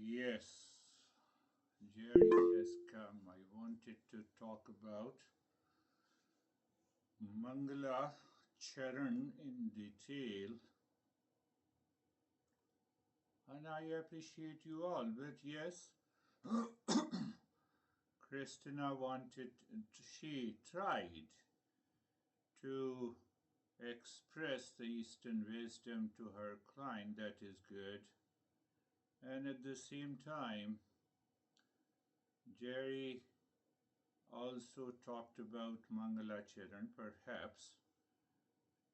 Yes, Jerry has come. I wanted to talk about Mangala Charan in detail, and I appreciate you all. But yes, Christina she tried to express the Eastern wisdom to her client. That is good. And at the same time, Jerry also talked about Mangalacharan, perhaps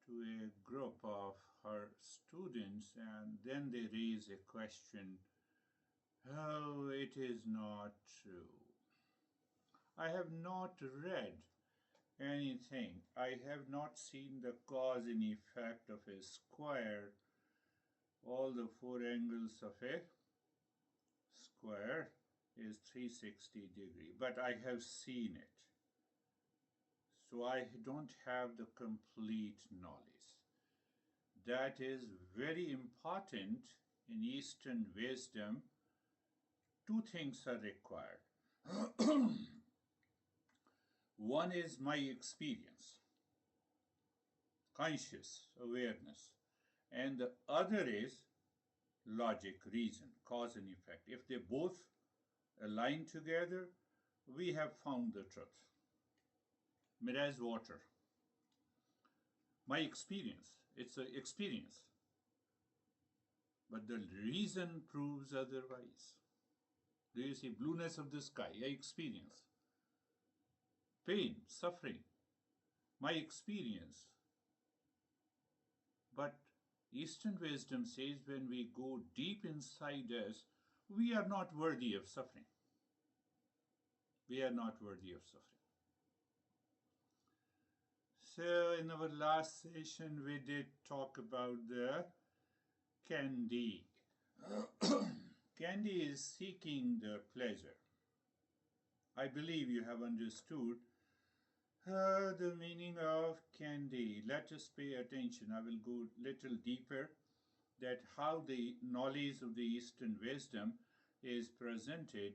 to a group of her students, and then they raise a question. Oh, it is not true. I have not read anything. I have not seen the cause and effect of a square, all the four angles of a square is 360 degree, but I have seen it. So I don't have the complete knowledge. That is very important in Eastern wisdom. Two things are required. One is my experience, conscious awareness, and the other is logic, reason, cause and effect. If they both align together, we have found the truth. Mirage water. My experience, it's an experience, but the reason proves otherwise. Do you see blueness of the sky? I experience. Pain, suffering, my experience. But Eastern wisdom says when we go deep inside us, we are not worthy of suffering. We are not worthy of suffering. So in our last session, we did talk about the candy. Candy is seeking the pleasure. I believe you have understood the meaning of candy. Let us pay attention. I will go little deeper that how the knowledge of the Eastern wisdom is presented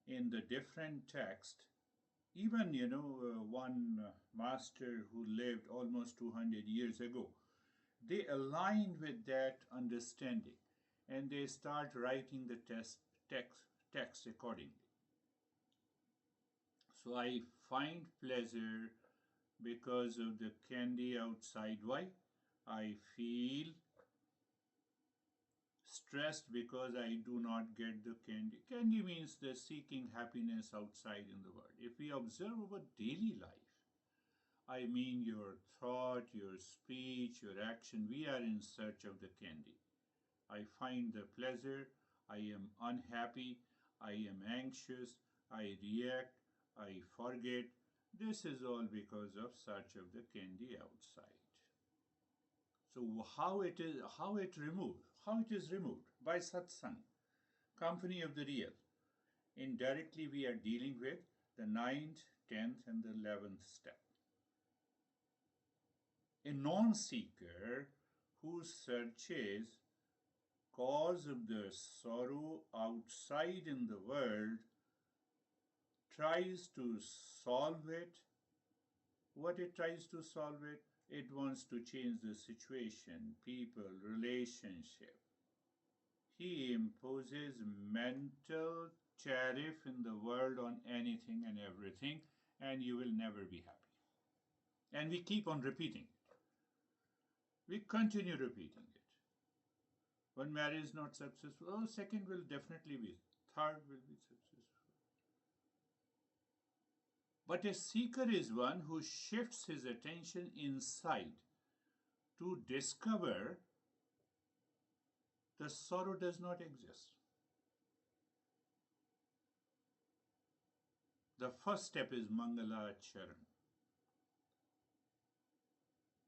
in the different text. Even, one master who lived almost 200 years ago, they aligned with that understanding and they start writing the text accordingly. So I find pleasure because of the candy outside. Why? I feel stressed because I do not get the candy. Candy means the seeking happiness outside in the world. If we observe our daily life, I mean your thought, your speech, your action, we are in search of the candy. I find the pleasure, I am unhappy, I am anxious, I react, I forget. This is all because of search of the candy outside. So how it is removed? How it is removed? By satsang, company of the real. Indirectly we are dealing with the 9th, 10th and the 11th step. A non-seeker who searches cause of the sorrow outside in the world tries to solve it. What it tries to solve it? It wants to change the situation, people, relationship. He imposes mental tariff in the world on anything and everything, and you will never be happy. And we keep on repeating it. We continue repeating it. One marriage is not successful, oh, second will definitely be, third will be successful. But a seeker is one who shifts his attention inside to discover the sorrow does not exist. The first step is Mangala Charan.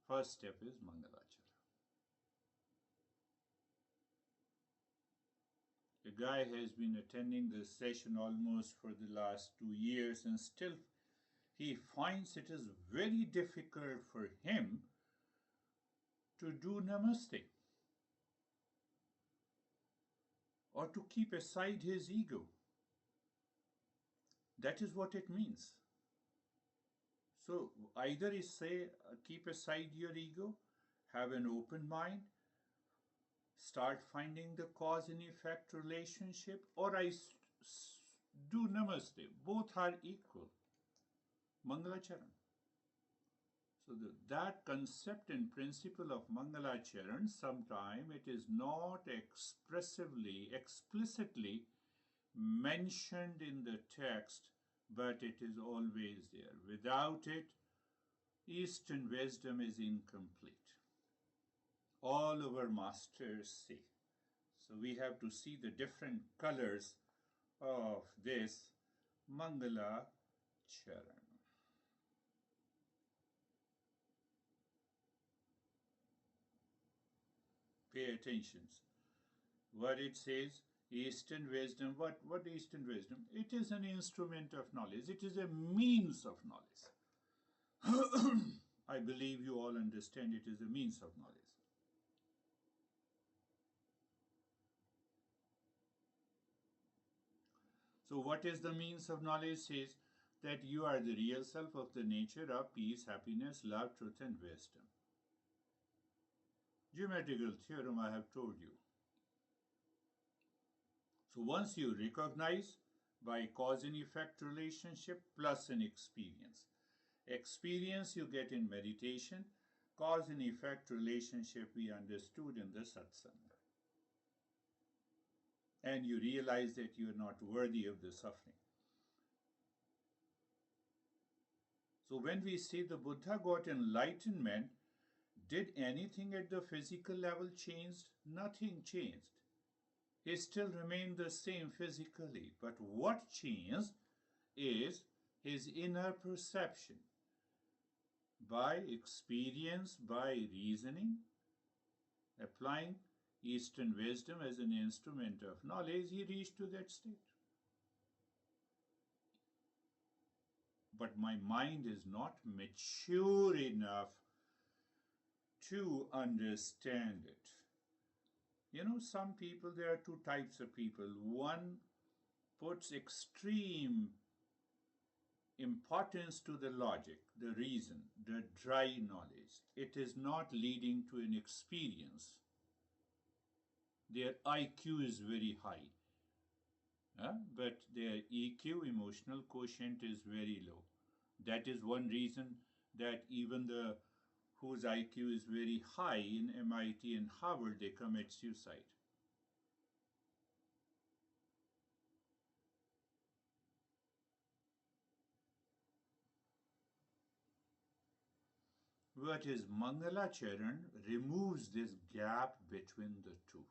First step is Mangala Charan. A guy has been attending this session almost for the last 2 years and still he finds it is very difficult for him to do namaste. or to keep aside his ego. That is what it means. So either is say, keep aside your ego, have an open mind, start finding the cause and effect relationship, or do namaste. Both are equal. Mangalacharan. So that concept and principle of Mangalacharan, sometime it is not explicitly mentioned in the text, but it is always there. Without it, Eastern wisdom is incomplete. All our masters say. So we have to see the different colors of this Mangala Charan. Pay attention. What it says, Eastern wisdom, what Eastern wisdom? It is an instrument of knowledge. It is a means of knowledge. I believe you all understand it is a means of knowledge. So what is the means of knowledge? Says that you are the real self of the nature of peace, happiness, love, truth, and wisdom. Geometrical theorem I have told you. So once you recognize by cause and effect relationship plus an experience. Experience you get in meditation, cause and effect relationship we understood in the satsanga. And you realize that you are not worthy of the suffering. So when we say the Buddha got enlightenment, did anything at the physical level change? Nothing changed. He still remained the same physically. But what changed is his inner perception. By experience, by reasoning, applying Eastern wisdom as an instrument of knowledge, he reached to that state. But my mind is not mature enough to understand it. You know, some people, there are two types of people. One puts extreme importance to the logic, the reason, the dry knowledge. It is not leading to an experience. Their IQ is very high, but their EQ, emotional quotient, is very low. That is one reason that even the whose IQ is very high in MIT and Harvard, they commit suicide. What is Mangalacharan removes this gap between the two.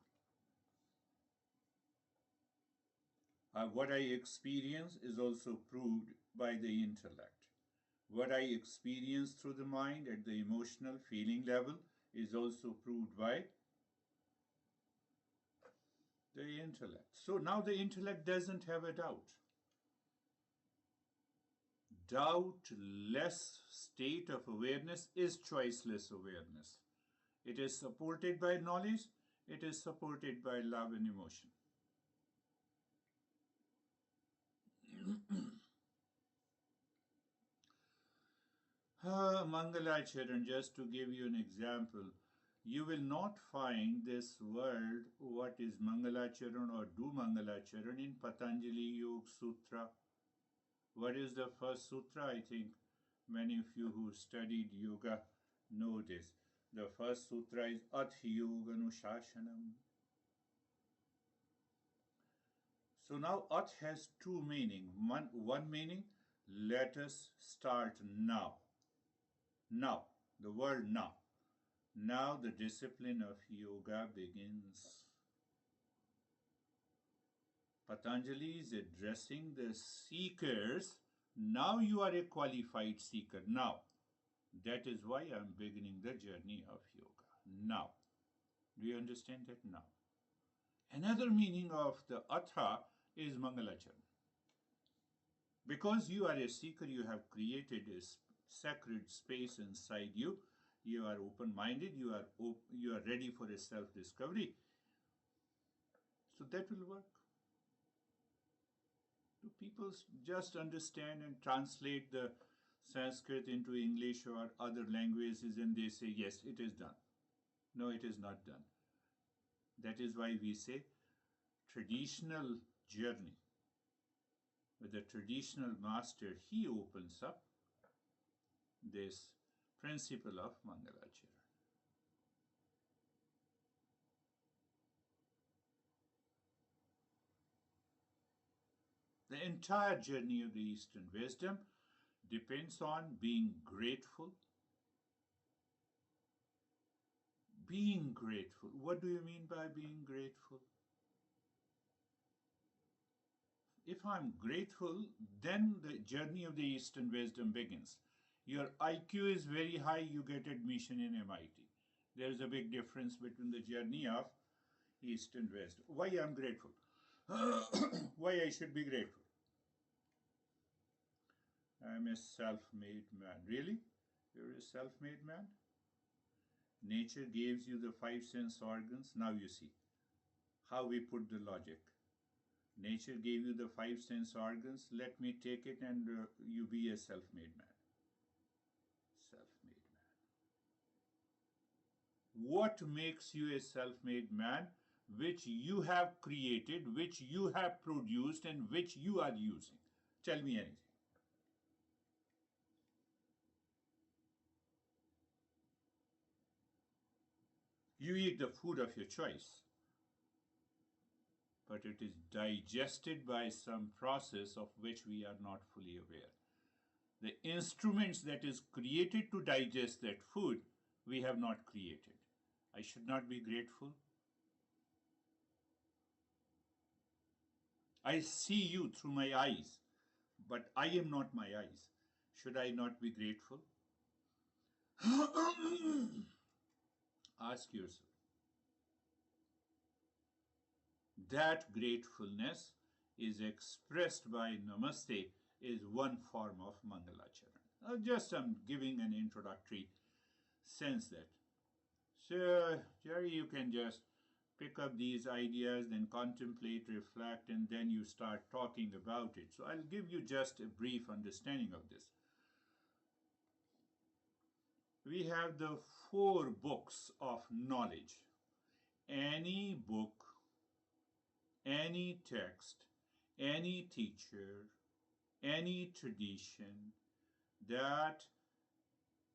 What I experience is also proved by the intellect. What I experience through the mind at the emotional feeling level is also proved by the intellect. So now the intellect doesn't have a doubt. Doubtless state of awareness is choiceless awareness. It is supported by knowledge, it is supported by love and emotion. Mangalacharan, just to give you an example, you will not find this word, what is Mangalacharan or do Mangalacharan, in Patanjali Yoga Sutra. What is the first sutra? I think many of you who studied yoga know this. The first sutra is Ath Yoga Anushashanam. So now Ath has two meanings. One meaning, let us start now. Now, the word now. Now the discipline of yoga begins. Patanjali is addressing the seekers. Now you are a qualified seeker. Now. That is why I am beginning the journey of yoga. Now. Do you understand that? Now. Another meaning of the Atha is Mangalacharan. Because you are a seeker, you have created a sacred space inside you. You are open-minded. You are ready for a self-discovery. So that will work. Do people just understand and translate the Sanskrit into English or other languages and they say, yes, it is done? No, it is not done. That is why we say traditional journey. With the traditional master, he opens up this principle of Mangalacharan. The entire journey of the Eastern wisdom depends on being grateful. Being grateful. What do you mean by being grateful? If I'm grateful, then the journey of the Eastern wisdom begins. Your IQ is very high, you get admission in MIT. There is a big difference between the journey of East and West. Why I'm grateful? Why I should be grateful? I'm a self-made man. Really? You're a self-made man? Nature gives you the five sense organs. Now you see how we put the logic. Nature gave you the five sense organs. Let me take it and you be a self-made man. Self-made man. What makes you a self-made man? Which you have created, which you have produced, and which you are using. Tell me anything. You eat the food of your choice, but it is digested by some process of which we are not fully aware. The instruments that is created to digest that food, we have not created. I should not be grateful. I see you through my eyes, but I am not my eyes. Should I not be grateful? Ask yourself. That gratefulness is expressed by Namaste is one form of Mangalacharan. Just I'm giving an introductory sense that. So, Jerry, you can just pick up these ideas, then contemplate, reflect, and then you start talking about it. So I'll give you just a brief understanding of this. We have the 4 books of knowledge. Any book, any text, any teacher, any tradition that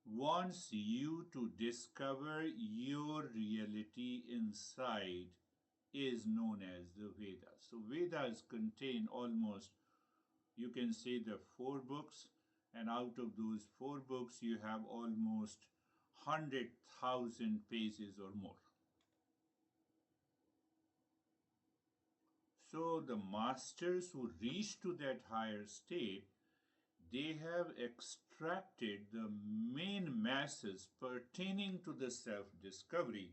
wants you to discover your reality inside is known as the Vedas. So Vedas contain almost, you can say, the 4 books, and out of those 4 books you have almost 100,000 pages or more. So the masters who reach to that higher state, they have extracted the main masses pertaining to the self-discovery,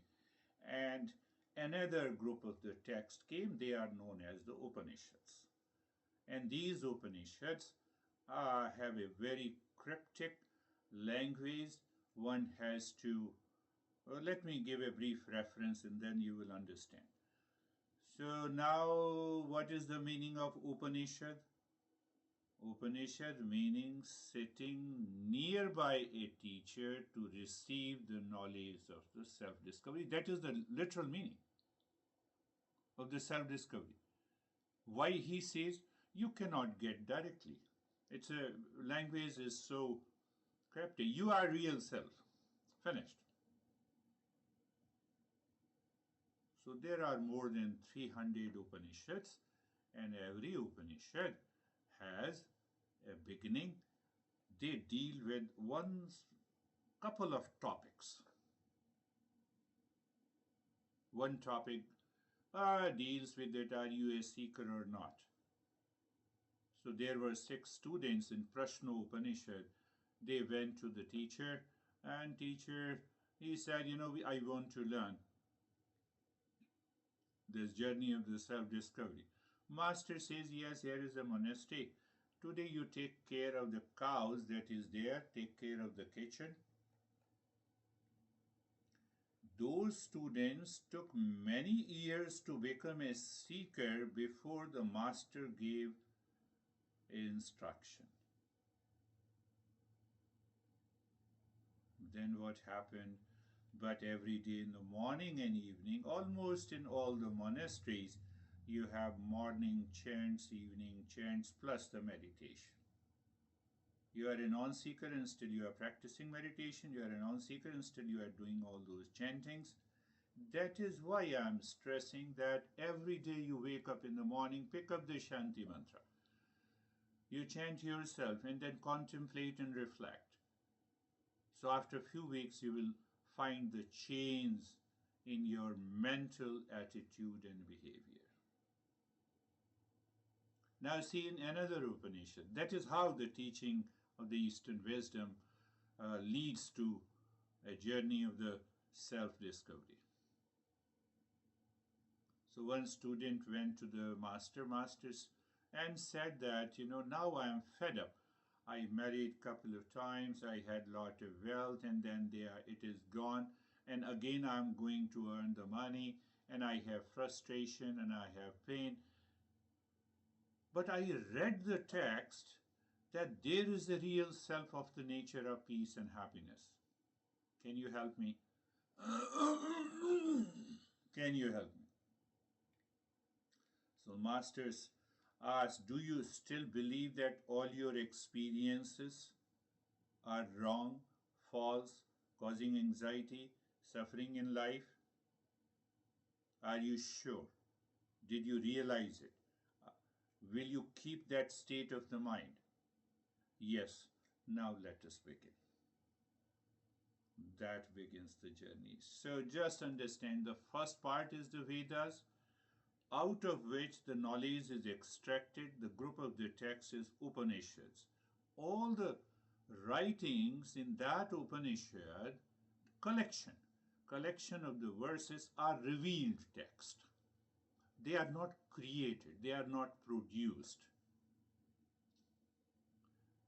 and another group of the text came. They are known as the Upanishads. And these Upanishads have a very cryptic language. One has to, let me give a brief reference and then you will understand. So now, what is the meaning of Upanishad? Upanishad meaning sitting nearby a teacher to receive the knowledge of the self-discovery. That is the literal meaning of the self-discovery. Why he says you cannot get directly. It's a language is so cryptic. You are real self. Finished. So there are more than 300 Upanishads, and every Upanishad has a beginning. They deal with one couple of topics. One topic deals with that, are you a seeker or not? So there were 6 students in Prashna Upanishad. They went to the teacher, and teacher, he said, I want to learn this journey of the self-discovery. Master says, yes, here is a monastery. Today you take care of the cows that is there, take care of the kitchen. Those students took many years to become a seeker before the master gave instruction. Then what happened? But every day in the morning and evening, almost in all the monasteries, you have morning chants, evening chants, plus the meditation. You are a non-seeker and still you are practicing meditation. You are a non-seeker and still you are doing all those chantings. That is why I am stressing that every day you wake up in the morning, pick up the Shanti mantra. You chant yourself and then contemplate and reflect. So after a few weeks, you will find the change in your mental attitude and behavior. Now see in another Upanishad, that is how the teaching of the Eastern wisdom leads to a journey of the self-discovery. So one student went to the masters and said that, now I am fed up. I married a couple of times, I had a lot of wealth, and then it is gone. And again I'm going to earn the money, and I have frustration and I have pain. But I read the text that there is a real self of the nature of peace and happiness. Can you help me? Can you help me? So masters asked, do you still believe that all your experiences are wrong, false, causing anxiety, suffering in life? Are you sure? Did you realize it? Will you keep that state of the mind? Yes. Now let us begin. That begins the journey. So just understand the first part is the Vedas, out of which the knowledge is extracted. The group of the text is Upanishads. All the writings in that Upanishad collection of the verses are revealed text. They are not created, they are not produced.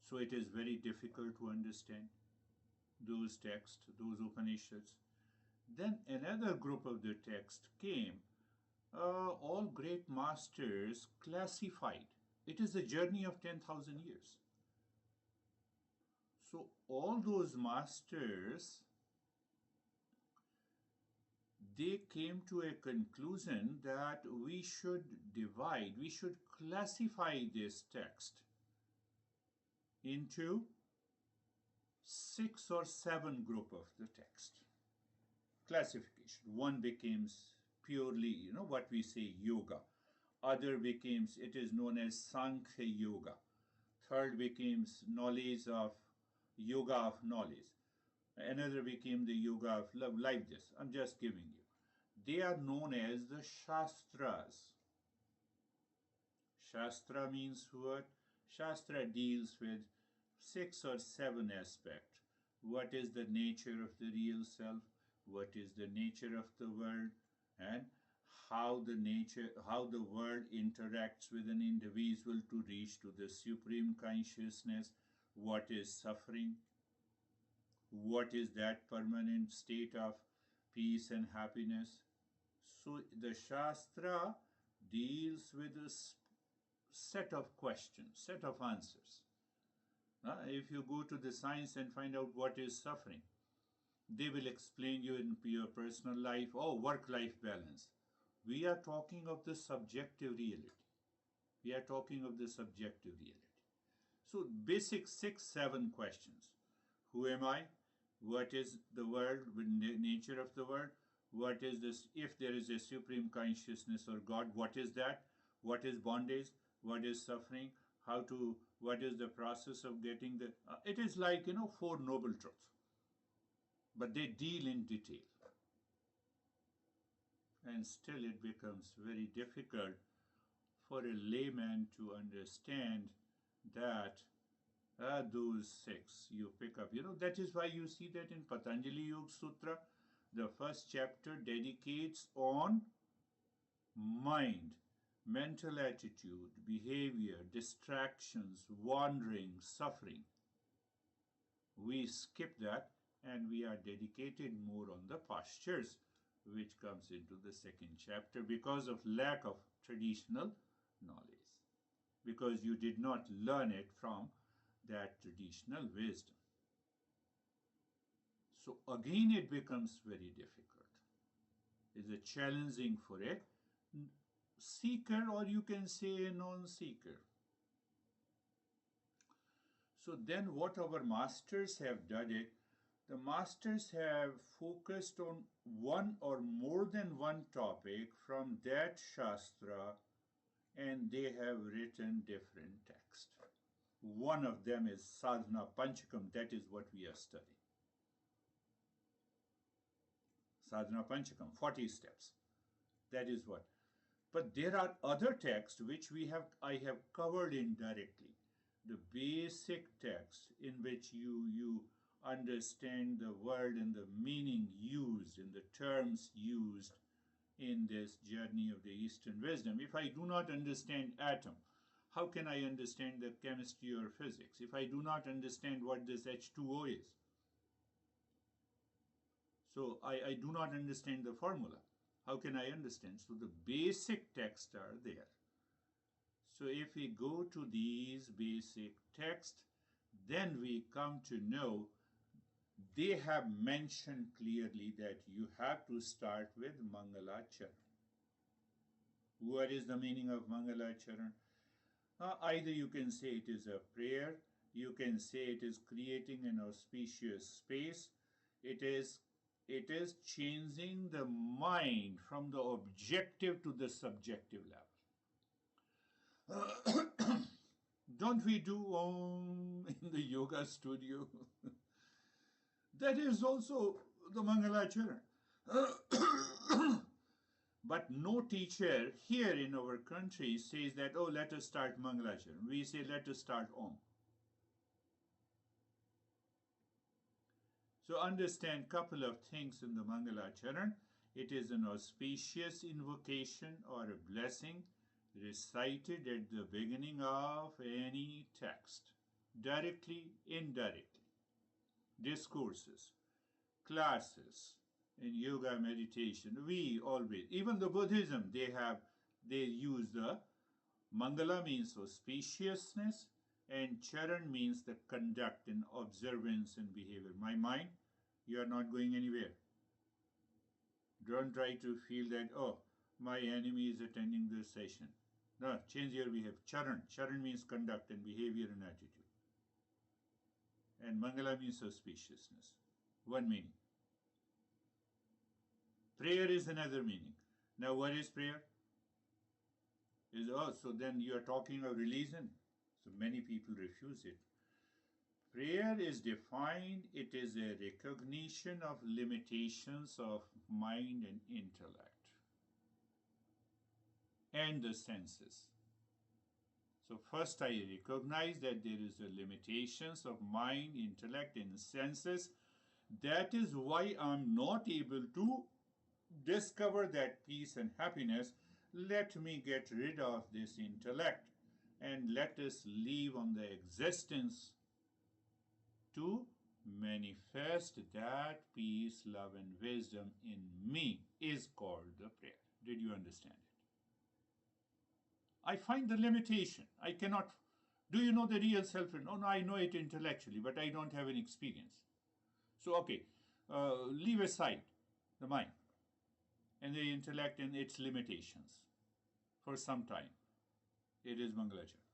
So it is very difficult to understand those texts, those Upanishads. Then another group of the text came. All great masters classified. It is a journey of 10,000 years. So all those masters, they came to a conclusion that we should classify this text into 6 or 7 group of the text. Classification. One becomes purely, what we say yoga. Other becomes, it is known as Sankhya Yoga. Third becomes knowledge of yoga of knowledge. Another became the yoga of love, like this. I'm just giving you. They are known as the Shastras. Shastra means what? Shastra deals with 6 or 7 aspects. What is the nature of the real self? What is the nature of the world? And how the world interacts with an individual to reach to the supreme consciousness. What is suffering? What is that permanent state of peace and happiness? So the Shastra deals with a set of questions, set of answers. If you go to the science and find out what is suffering, they will explain you in your personal life, work-life balance. We are talking of the subjective reality. We are talking of the subjective reality. So basic 6, 7 questions. Who am I? What is the world, the nature of the world? What is this? If there is a supreme consciousness or God, what is that? What is bondage? What is suffering? What is the process of getting the, it is like, 4 noble truths. But they deal in detail. And still it becomes very difficult for a layman to understand that those 6 you pick up. That is why you see that in Patanjali Yoga Sutra, the first chapter dedicates on mind, mental attitude, behavior, distractions, wandering, suffering. We skip that and we are dedicated more on the postures. which comes into the second chapter because of lack of traditional knowledge, because you did not learn it from that traditional wisdom. So again it becomes very difficult. It's a challenging for a seeker, or you can say a non-seeker. So then what our masters have done it, the masters have focused on one or more than one topic from that Shastra, and they have written different texts. One of them is Sadhana Panchakam, that is what we are studying. Sadhana Panchakam, 40 steps. That is what. But there are other texts which I have covered indirectly. The basic text in which you understand the word and the meaning used and the terms used in this journey of the Eastern wisdom. If I do not understand atom, how can I understand the chemistry or physics? If I do not understand what this H2O is, so I do not understand the formula, how can I understand? So the basic texts are there. So if we go to these basic texts, then we come to know they have mentioned clearly that you have to start with Mangalacharan. What is the meaning of Mangalacharan? Either you can say it is a prayer, you can say it is creating an auspicious space, it is changing the mind from the objective to the subjective level. Don't we do Om in the yoga studio? That is also the Mangalacharan. But no teacher here in our country says that, oh, let us start Mangalacharan. We say, let us start Om. So understand couple of things in the Mangalacharan. It is an auspicious invocation or a blessing recited at the beginning of any text, directly, indirectly. Discourses, classes, in yoga meditation, we always, even the Buddhism, they use the Mangala means auspiciousness, and Charan means the conduct and observance and behavior. My mind, you are not going anywhere. Don't try to feel that, oh, my enemy is attending this session. No, change your behavior. Charan. Charan means conduct and behavior and attitude. And Mangala means auspiciousness. One meaning. Prayer is another meaning. Now what is prayer? So then you are talking of religion. So many people refuse it. Prayer is defined, it is a recognition of limitations of mind and intellect and the senses. So first I recognize that there is a limitations of mind, intellect and senses. That is why I'm not able to discover that peace and happiness. Let me get rid of this intellect and let us live on the existence to manifest that peace, love and wisdom in me is called the prayer. Did you understand it? I find the limitation. I cannot. Do you know the real self? No, I know it intellectually, but I don't have any experience. So, okay, leave aside the mind and the intellect and its limitations for some time. It is Mangalacharan.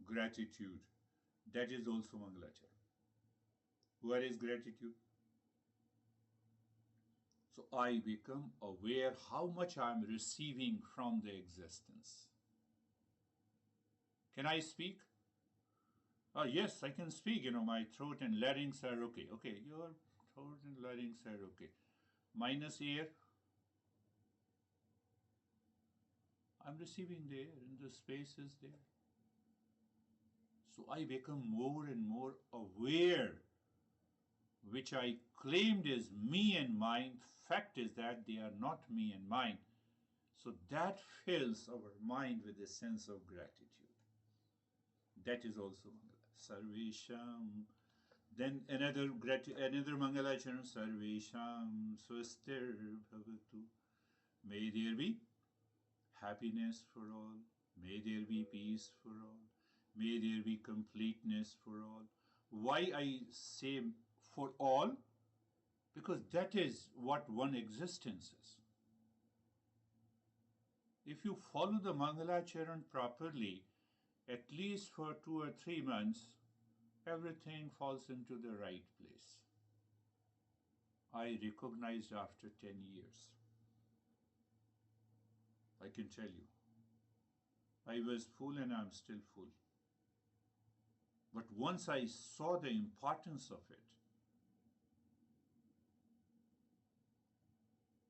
Gratitude. That is also Mangalacharan. Where is gratitude? So I become aware how much I am receiving from the existence. Can I speak? Yes, I can speak. My throat and larynx are okay. Okay, your throat and larynx are okay. Minus air. I'm receiving the air and the space is there. So I become more and more aware, which I claimed is me and mine. Fact is that they are not me and mine. So that fills our mind with a sense of gratitude. That is also Mangala. Sarvesham Then another Mangalacharan, Sarvesham Swastir Bhavatu. May there be happiness for all. May there be peace for all. May there be completeness for all. Why I say for all? Because that is what one existence is. If you follow the Mangalacharan properly, at least for 2 or 3 months, everything falls into the right place. I recognized after 10 years. I can tell you. I was full and I'm still full. But once I saw the importance of it,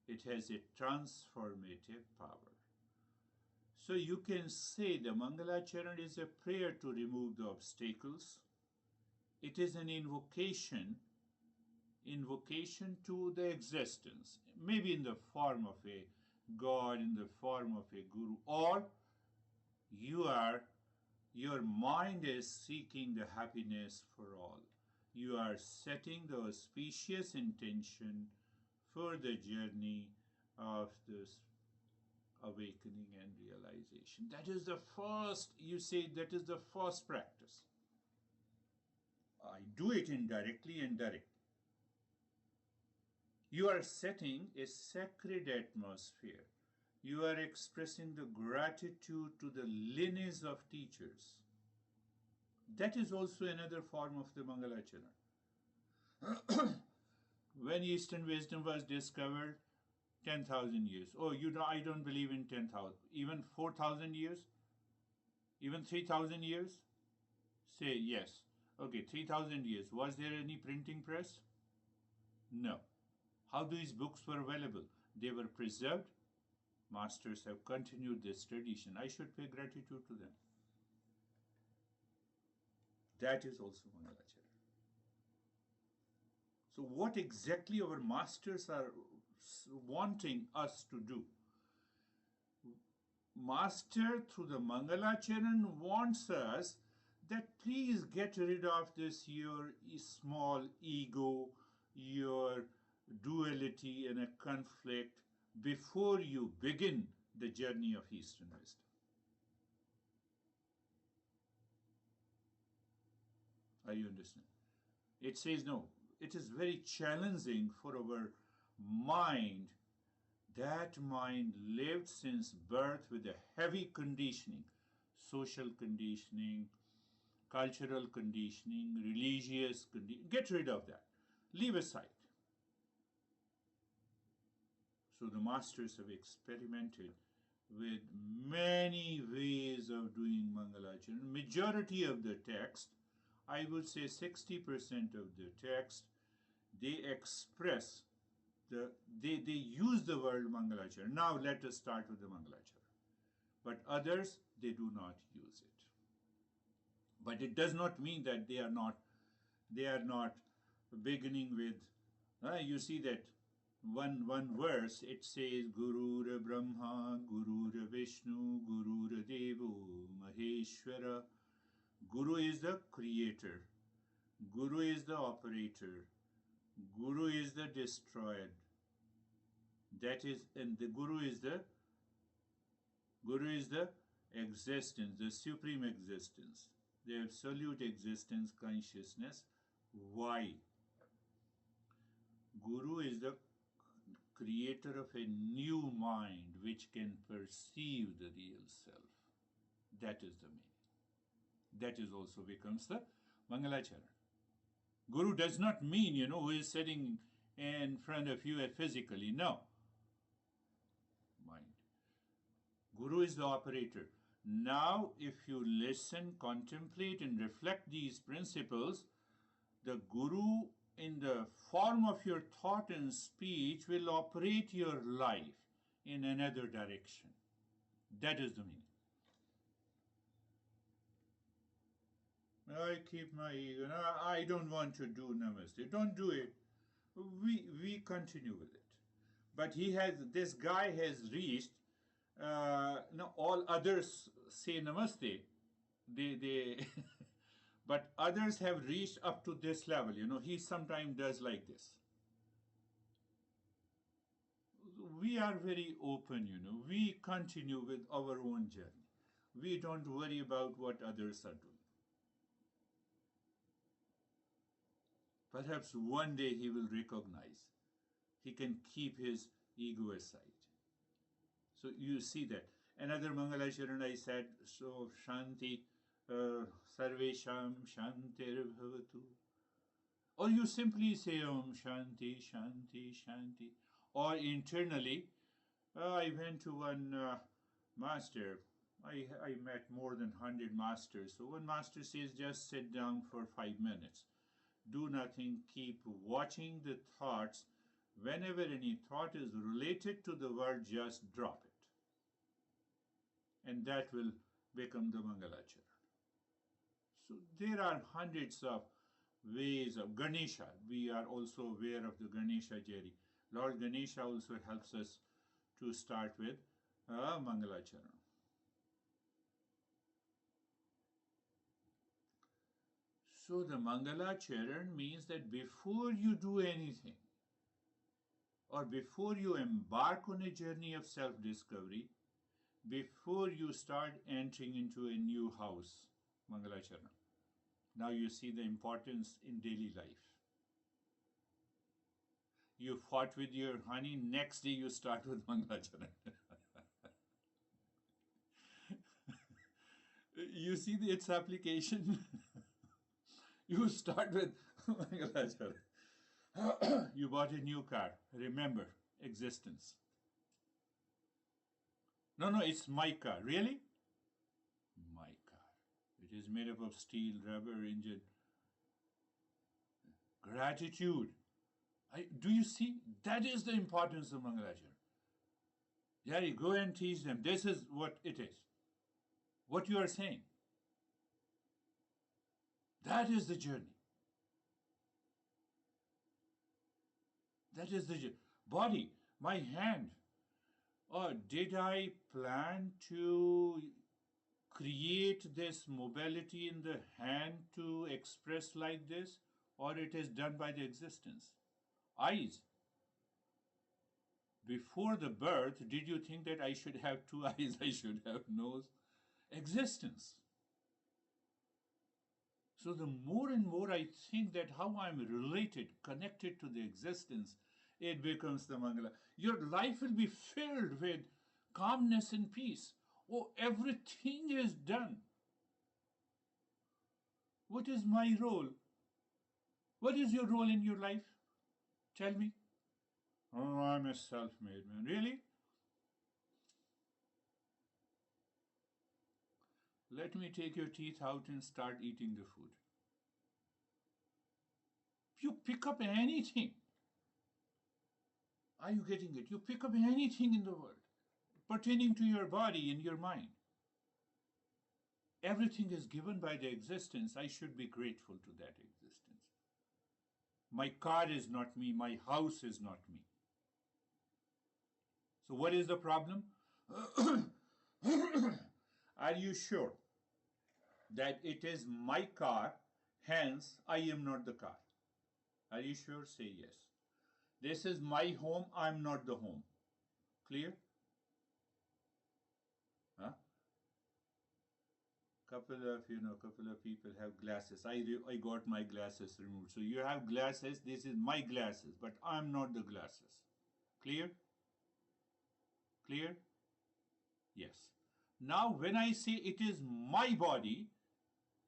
it has a transformative power. So you can say the Mangalacharan is a prayer to remove the obstacles. It is an invocation to the existence, maybe in the form of a God, in the form of a guru, or your mind is seeking the happiness for all. You are setting the auspicious intention for the journey of this awakening and realization. That is the first, you say, that is the first practice. I do it indirectly and directly. You are setting a sacred atmosphere. You are expressing the gratitude to the lineage of teachers. That is also another form of the Mangalacharan. When Eastern wisdom was discovered, 10,000 years. Oh, I don't believe in 10,000. Even 4,000 years? Even 3,000 years? Say yes. Okay, 3,000 years. Was there any printing press? No. How these books were available? They were preserved. Masters have continued this tradition. I should pay gratitude to them. That is also Mangalacharya. So what exactly our masters are wanting us to do? Master through the Mangalacharan wants us that please get rid of this your small ego, your duality and a conflict before you begin the journey of Eastern wisdom. Are you understand? It says no. It is very challenging for our mind. That mind lived since birth with a heavy conditioning, social conditioning, cultural conditioning, religious conditioning. Get rid of that. Leave aside. So the masters have experimented with many ways of doing Mangalacharan. Majority of the text, I would say 60% of the text, they express they use the word Mangalacharya. Now let us start with the Mangalacharya. But others, they do not use it. But it does not mean that they are not beginning with, you see that one verse, it says, Guru Brahma, Guru Vishnu, Guru Devo Maheshwara. Guru is the creator. Guru is the operator. Guru is the destroyer. That is, and the Guru is the existence, the supreme existence, the absolute existence, consciousness. Why? Guru is the creator of a new mind which can perceive the real self. That is the meaning. That is also becomes the Mangalacharan. Guru does not mean, who is sitting in front of you physically. No. Mind. Guru is the operator. Now, if you listen, contemplate, and reflect these principles, the Guru, in the form of your thought and speech, will operate your life in another direction. That is the meaning. I keep my ego. I don't want to do namaste. Don't do it. We continue with it. But this guy has reached. Now all others say namaste. They But others have reached up to this level. He sometimes does like this. We are very open. We continue with our own journey. We don't worry about what others are doing. Perhaps one day he will recognize he can keep his ego aside. So you see that. Another Mangala Charan I said, so Shanti, Sarvesham Shantir Bhavatu. Or you simply say Om Shanti, Shanti, Shanti. Or internally, I went to one master. I met more than 100 masters. So one master says, just sit down for 5 minutes. Do nothing, keep watching the thoughts. Whenever any thought is related to the word, just drop it. And that will become the Mangalacharan. So there are hundreds of ways of Ganesha. We are also aware of the Ganesha Jari. Lord Ganesha also helps us to start with Mangalacharan. So the Mangalacharan means that before you do anything, or before you embark on a journey of self-discovery, before you start entering into a new house, Mangalacharan. Now you see the importance in daily life. You fought with your honey, next day you start with Mangalacharan. You see its application? You start with Mangalacharan. You bought a new car. Remember, existence. No, it's my car. Really? My car. It is made up of steel, rubber, engine. Gratitude. Do you see? That is the importance of Mangalacharan. Yari, go and teach them. This is what it is. What you are saying. That is the journey. That is the journey. Body, my hand. Or did I plan to create this mobility in the hand to express like this? Or it is done by the existence? Eyes. Before the birth, did you think that I should have two eyes, I should have nose? Existence. So the more and more I think that how I'm related, connected to the existence, it becomes the Mangala. Your life will be filled with calmness and peace. Oh, everything is done. What is my role? What is your role in your life? Tell me. Oh, I'm a self-made man. Really? Let me take your teeth out and start eating the food. You pick up anything. Are you getting it? You pick up anything in the world pertaining to your body and your mind. Everything is given by the existence. I should be grateful to that existence. My car is not me. My house is not me. So what is the problem? Are you sure that it is my car, hence I am not the car? Are you sure? Say yes. This is my home, I am not the home. Clear? Huh? Couple of people have glasses. I got my glasses removed. So you have glasses, this is my glasses, but I am not the glasses. Clear? Clear? Yes. Now when I say it is my body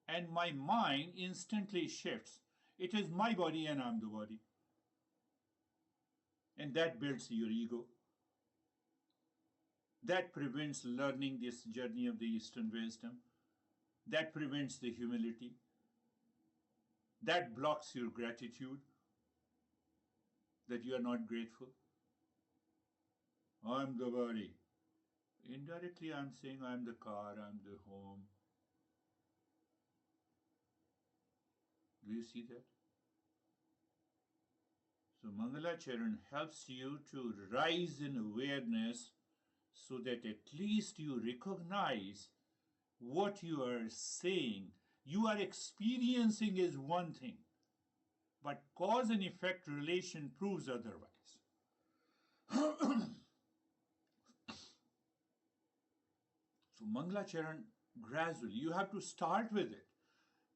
and my mind instantly shifts, it is my body and I am the body. And that builds your ego. That prevents learning this journey of the Eastern wisdom. That prevents the humility. That blocks your gratitude, that you are not grateful. I'm the body. Indirectly, I'm saying I'm the car, I'm the home. Do you see that? So Mangalacharan helps you to rise in awareness so that at least you recognize what you are saying. you are experiencing is one thing, but cause and effect relation proves otherwise. So Mangalacharan, gradually, you have to start with it.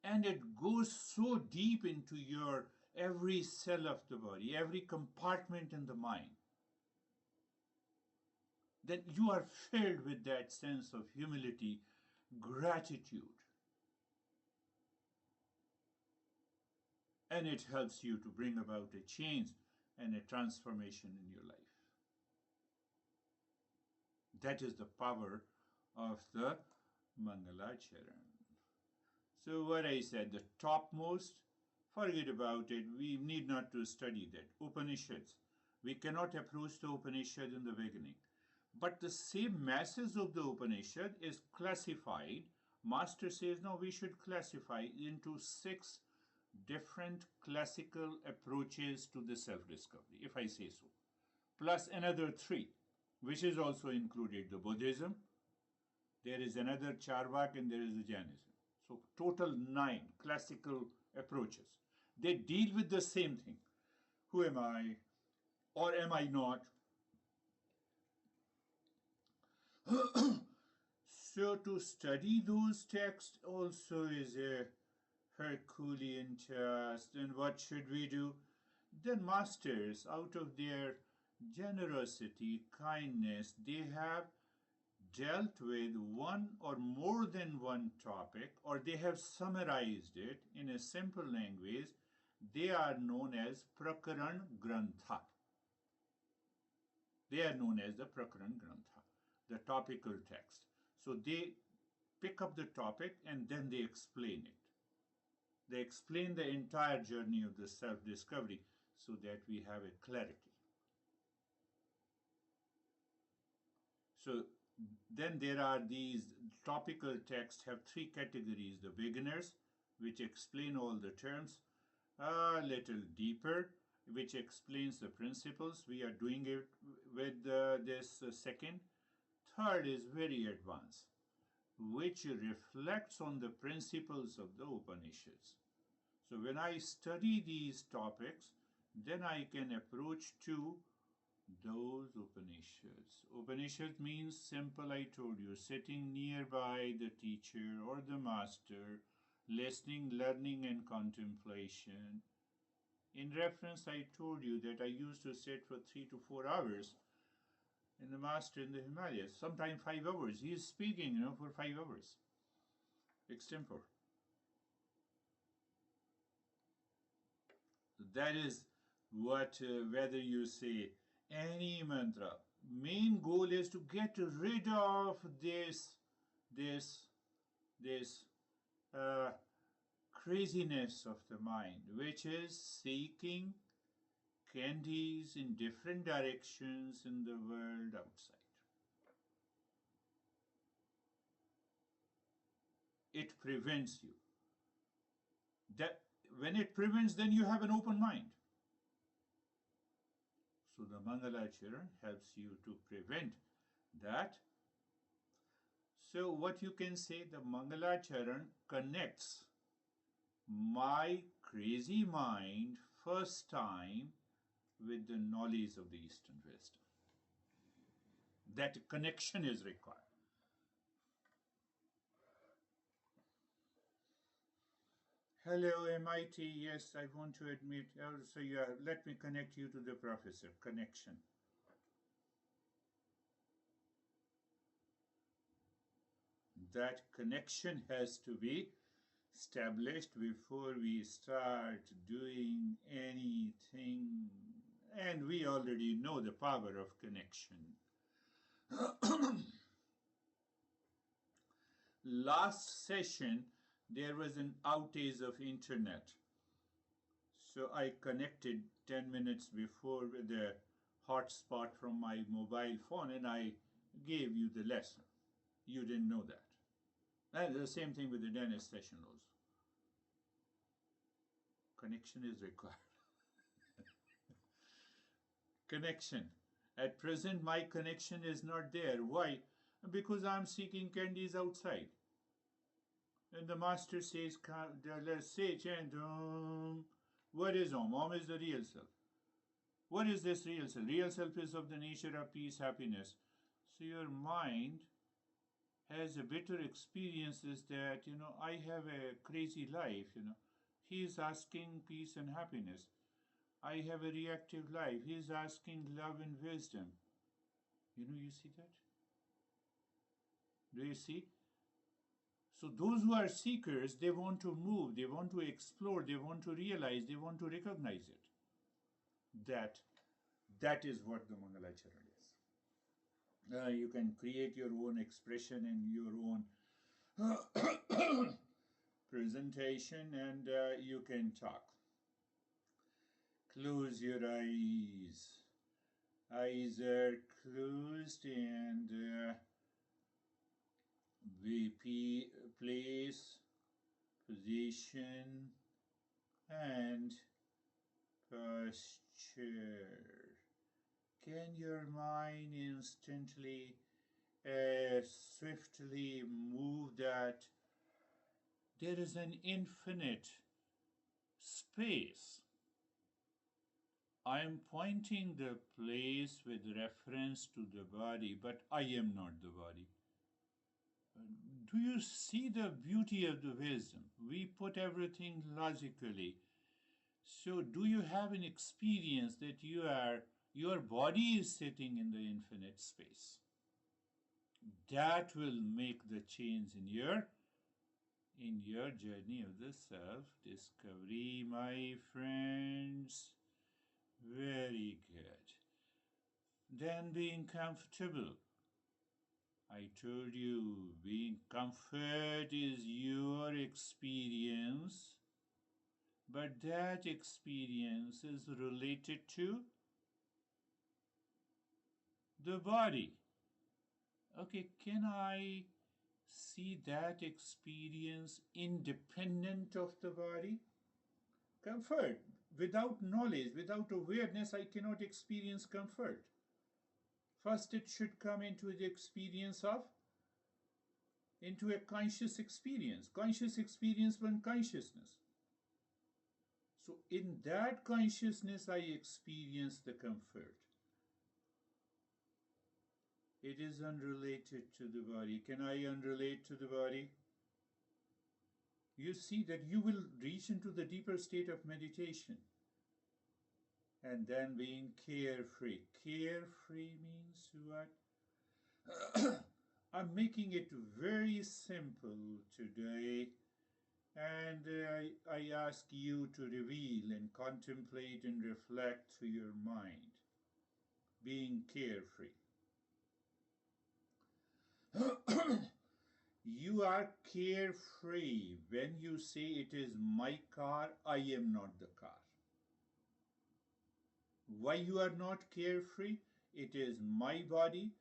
And it goes so deep into your every cell of the body, every compartment in the mind, that you are filled with that sense of humility, gratitude. And it helps you to bring about a change and a transformation in your life. That is the power of the Mangalacharan. So what I said, the topmost, forget about it. We need not to study that. Upanishads. We cannot approach the Upanishad in the beginning. But the same message of the Upanishad is classified. Master says, no, we should classify into 6 different classical approaches to the self-discovery, if I say so. Plus another 3, which is also included the Buddhism. There is another Charvak and there is the Jainism. So total 9 classical approaches. They deal with the same thing. Who am I? Or am I not? So to study those texts also is a Herculean task. And what should we do? Then masters, out of their generosity, kindness, they have dealt with one or more than one topic, or they have summarized it in a simple language. They are known as Prakaran Grantha. They are known as the Prakaran Grantha, the topical text. So they pick up the topic and then they explain it. They explain the entire journey of the self-discovery so that we have a clarity. So then there are these topical texts have 3 categories. The beginners, which explain all the terms, a little deeper, which explains the principles. We are doing it with this second. Third is very advanced, which reflects on the principles of the Upanishads. So when I study these topics, then I can approach to those Upanishads. Upanishad means simple, I told you, sitting nearby the teacher or the master, listening, learning, and contemplation. In reference, I told you that I used to sit for 3 to 4 hours in the master in the Himalayas, sometimes 5 hours. He is speaking, for 5 hours. Extempore. That is what, whether you say any mantra, main goal is to get rid of this craziness of the mind, which is seeking candies in different directions in the world outside. It prevents you. That when it prevents, then you have an open mind. So the Mangalacharan helps you to prevent that. So what you can say, the Mangalacharan connects my crazy mind first time with the knowledge of the Eastern wisdom. That connection is required. Hello, MIT. Yes, I want to admit. So let me connect you to the professor. Connection. That connection has to be established before we start doing anything. And we already know the power of connection. Last session, there was an outage of internet. So I connected 10 minutes before with a hotspot from my mobile phone and I gave you the lesson. You didn't know that. And the same thing with the Dennis session also. Connection is required. Connection. At present, my connection is not there. Why? Because I'm seeking candies outside. And the master says, let's say, chant Om. What is Om? Om is the real self. What is this real self? Real self is of the nature of peace, happiness. So your mind has a bitter experiences that, I have a crazy life, He is asking peace and happiness. I have a reactive life. He is asking love and wisdom. You see that? Do you see? So those who are seekers, they want to move, they want to explore, they want to realize, they want to recognize it. That is what the Mangalacharan is. You can create your own expression and your own presentation, and you can talk. Close your eyes. Eyes are closed, and we place, position, and posture. Can your mind instantly, swiftly move that there is an infinite space? I am pointing the place with reference to the body, but I am not the body. Do you see the beauty of the wisdom? We put everything logically. So do you have an experience that your body is sitting in the infinite space? That will make the change in your journey of the self-discovery, my friends. Very good. Then being comfortable. I told you, being comfort is your experience, but that experience is related to the body. Okay, can I see that experience independent of the body? Comfort. Without knowledge, without awareness, I cannot experience comfort. First, it should come into the experience into a conscious experience. Conscious experience when consciousness. So in that consciousness, I experience the comfort. It is unrelated to the body. Can I unrelate to the body? You see that you will reach into the deeper state of meditation. And then being carefree. Carefree means what? I'm making it very simple today. And I ask you to reveal and contemplate and reflect to your mind. Being carefree. You are carefree when you say it is my car, I am not the car. Why you are not carefree? It is my body.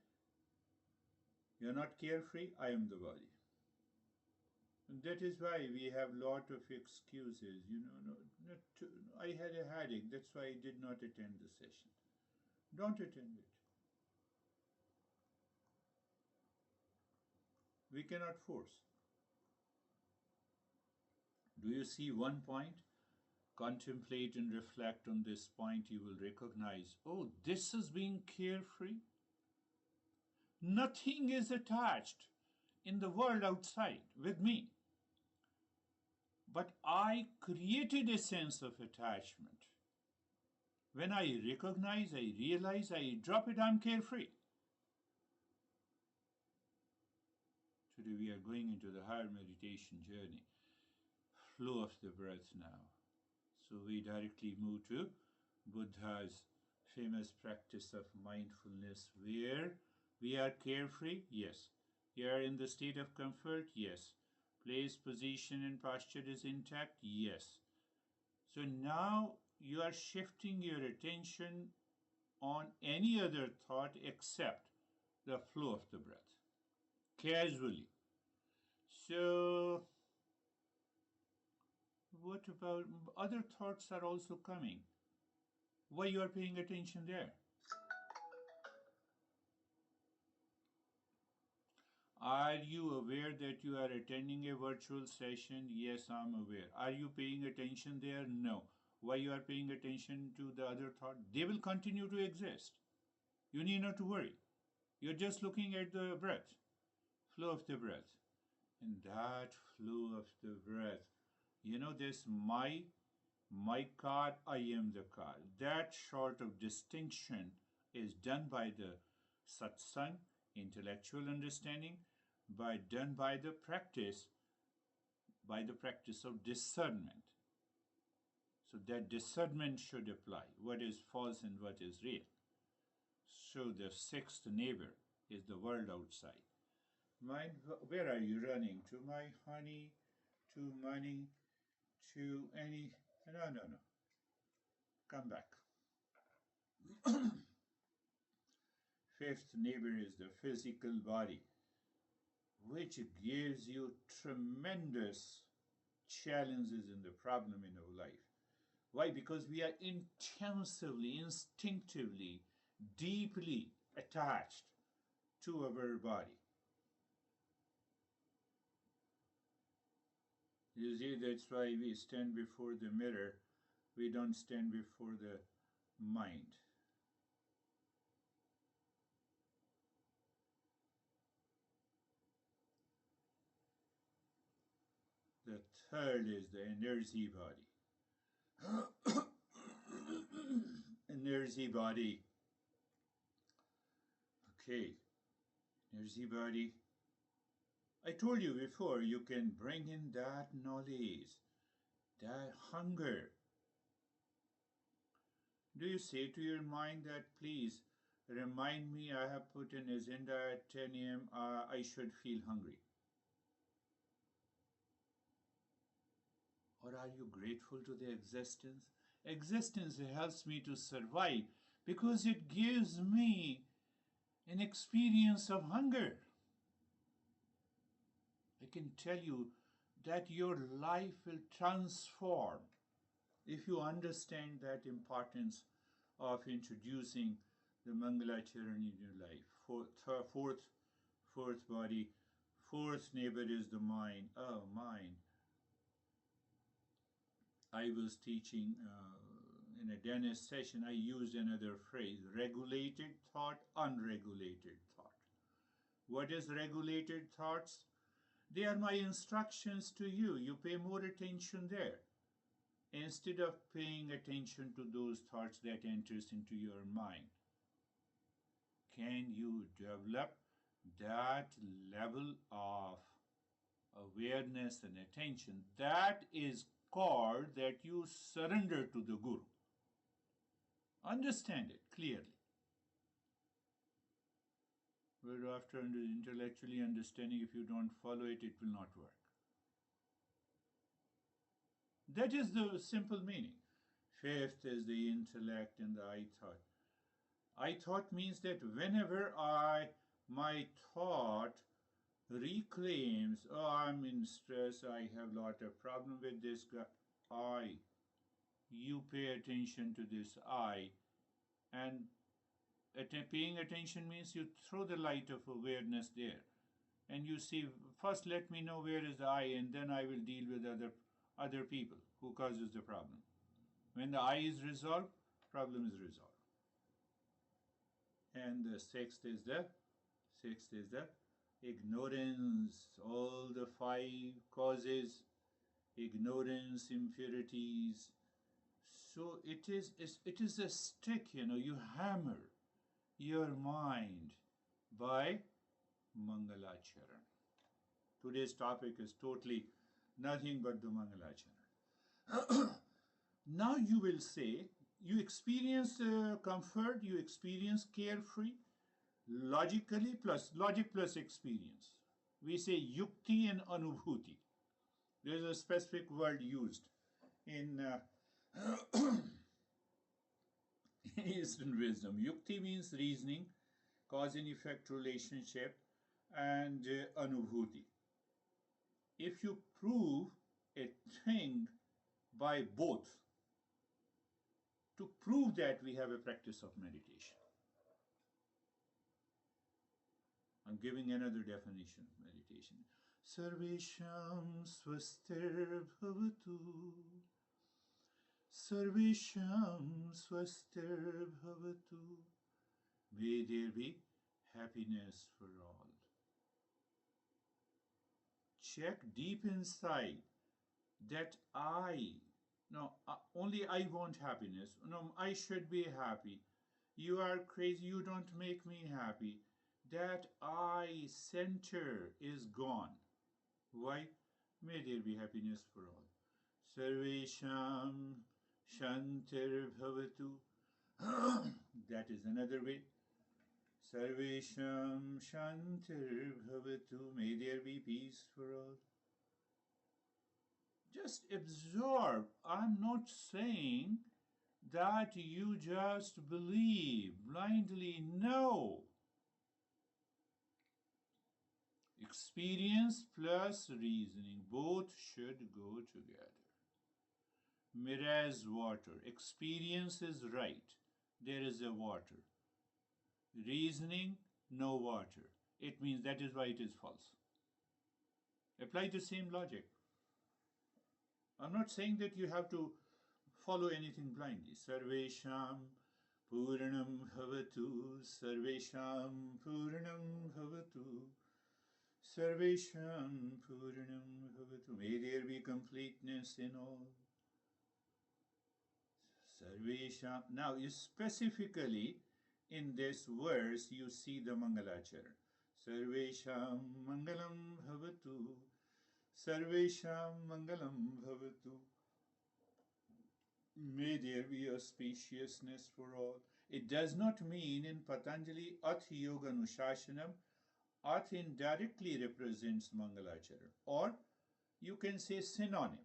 You are not carefree, I am the body. And that is why we have lot of excuses. I had a headache, that's why I did not attend the session. Don't attend it. We cannot force. Do you see one point? Contemplate and reflect on this point, you will recognize, oh, this is being carefree. Nothing is attached in the world outside with me. But I created a sense of attachment. When I recognize, I realize, I drop it, I'm carefree. Today we are going into the higher meditation journey. Flow of the breath now. So we directly move to Buddha's famous practice of mindfulness, where we are carefree, yes. We are in the state of comfort, yes. Place, position, and posture is intact, yes. So now you are shifting your attention on any other thought except the flow of the breath, casually. So what about other thoughts are also coming? Why you are paying attention there? Are you aware that you are attending a virtual session? Yes, I'm aware. Are you paying attention there? No. Why you are paying attention to the other thought? They will continue to exist. You need not to worry. You're just looking at the breath, flow of the breath. And that flow of the breath, this my car, I am the car. That sort of distinction is done by the satsang, intellectual understanding, done by the practice of discernment. So that discernment should apply. What is false and what is real. So the sixth neighbor is the world outside. Mind, where are you running? To my honey, to money, to any. No, no, no. Come back. Fifth neighbor is the physical body, which gives you tremendous challenges and the problem in our life. Why? Because we are intensively, instinctively, deeply attached to our body. You see, that's why we stand before the mirror. We don't stand before the mind. The third is the energy body. Energy body. Okay. Energy body. I told you before, you can bring in that knowledge, that hunger. Do you say to your mind that, please remind me, I have put an agenda at 10 a.m., I should feel hungry? Or are you grateful to the existence? Existence helps me to survive because it gives me an experience of hunger. I can tell you that your life will transform if you understand that importance of introducing the Mangalacharan in your life. Fourth body, fourth neighbor is the mind. Oh, mind. I was teaching in a Danish session, I used another phrase, regulated thought, unregulated thought. What is regulated thoughts? They are my instructions to you. You pay more attention there. Instead of paying attention to those thoughts that enters into your mind. Can you develop that level of awareness and attention? That is called that you surrender to the Guru. Understand it clearly. But after intellectually understanding, if you don't follow it, it will not work. That is the simple meaning. Fifth is the intellect and the I thought. I thought means that whenever my thought reclaims, oh, I'm in stress, I have a lot of problem with this guy, you pay attention to this I, and paying attention means you throw the light of awareness there, and you see, first let me know where is the I, and then I will deal with other people who causes the problem. When the I is resolved, problem is resolved. And the sixth is the ignorance. All the five causes, ignorance, impurities. So it is a stick, you hammer your mind by Mangalacharan. Today's topic is totally nothing but the Mangalacharan. Now you will say, you experience comfort, you experience carefree, logic plus experience. We say yukti and anubhuti. There is a specific word used in Eastern wisdom. Yukti means reasoning, cause and effect relationship, and anubhuti. If you prove a thing by both, to prove that we have a practice of meditation. And giving another definition of meditation. Sarvesham swastir bhavatu. Sarvesham swastir bhavatu. May there be happiness for all. Check deep inside that only I want happiness. No, I should be happy. You are crazy, you don't make me happy. That I center is gone. Why? May there be happiness for all. Sarvesham Shantir Bhavatu. That is another way. Sarvesham Shantir Bhavatu. May there be peace for all. Just absorb. I'm not saying that you just believe blindly. No. Experience plus reasoning, both should go together. Mirage water. Experience is right. There is a water. Reasoning, no water. It means that is why it is false. Apply the same logic. I'm not saying that you have to follow anything blindly. Sarvesham Puranam Bhavatu. Sarvesham Puranam Bhavatu. Sarvesham Puranam Bhavatu. May there be completeness in all. Sarvesham. Now, specifically in this verse, you see the Mangalacharan. Sarvesham Mangalam Bhavatu. Sarvesham Mangalam Bhavatu. May there be auspiciousness for all. It does not mean in Patanjali Ath Yoga Anushashanam, Ath indirectly represents Mangalacharan, or you can say synonym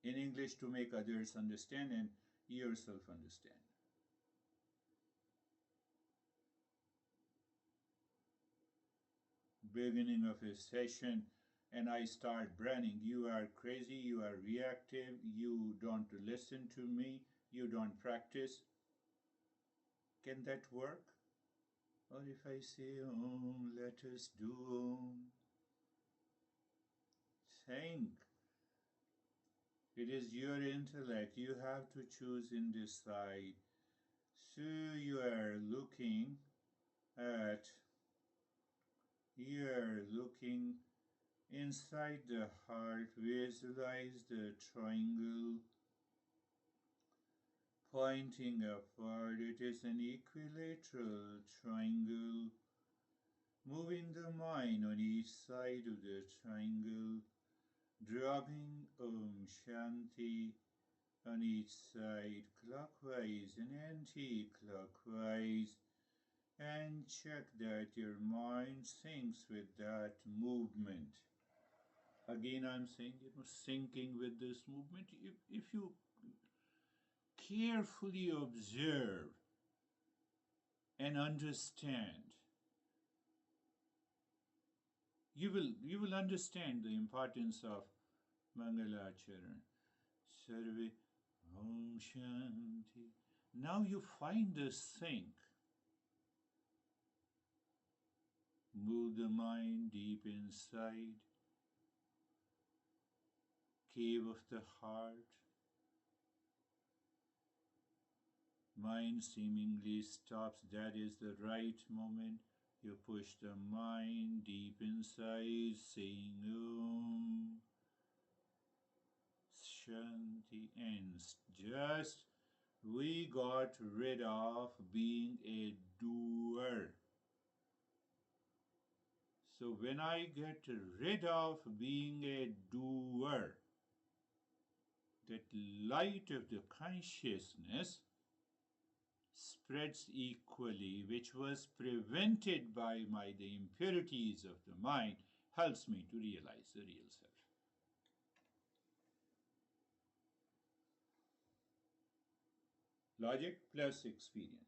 in English to make others understand and yourself understand. Beginning of a session and I start branding, you are crazy, you are reactive, you don't listen to me, you don't practice. Can that work? Or if I say, let us do think. It is your intellect. You have to choose and decide. So you are looking inside the heart. Visualize the triangle pointing upward. It is an equilateral triangle. Moving the mind on each side of the triangle. Dropping Shanti on each side, clockwise and anti-clockwise, and check that your mind syncs with that movement. Again, I'm saying, syncing with this movement. If you carefully observe and understand, you will understand the importance of Mangalacharan. Sarve Om Shanti. Now you find the sync. Move the mind deep inside. Cave of the heart. Mind seemingly stops. That is the right moment. You push the mind deep inside, saying Om Shanti, and just we got rid of being a doer. So when I get rid of being a doer, that light of the consciousness spreads equally, which was prevented by the impurities of the mind, helps me to realize the real self. Logic plus experience.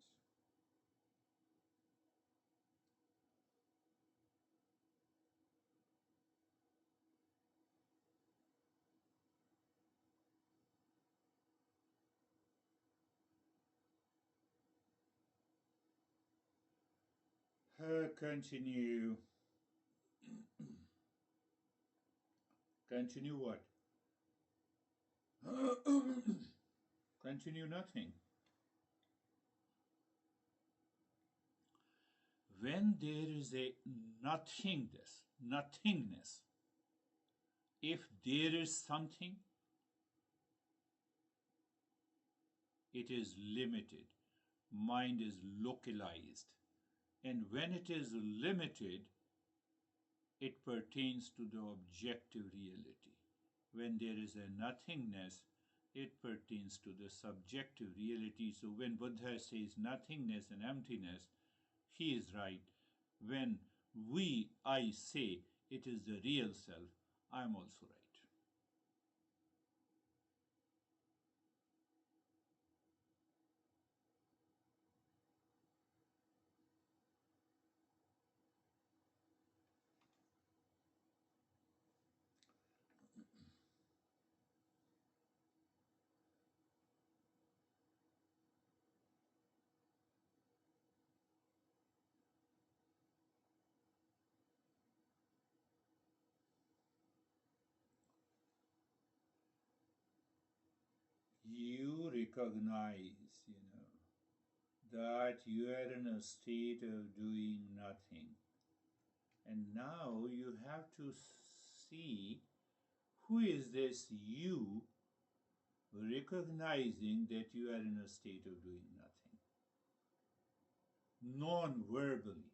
Continue. Continue what? Continue nothing. When there is a nothingness, if there is something, it is limited. Mind is localized. And when it is limited, it pertains to the objective reality. When there is a nothingness, it pertains to the subjective reality. So when Buddha says nothingness and emptiness, he is right. When I say it is the real self, I am also right. You recognize, that you are in a state of doing nothing. And now you have to see who is this you recognizing that you are in a state of doing nothing. Non-verbally.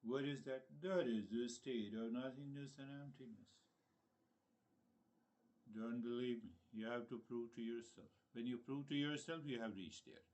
What is that? That is the state of nothingness and emptiness. Don't believe me. You have to prove to yourself. When you prove to yourself, you have reached there.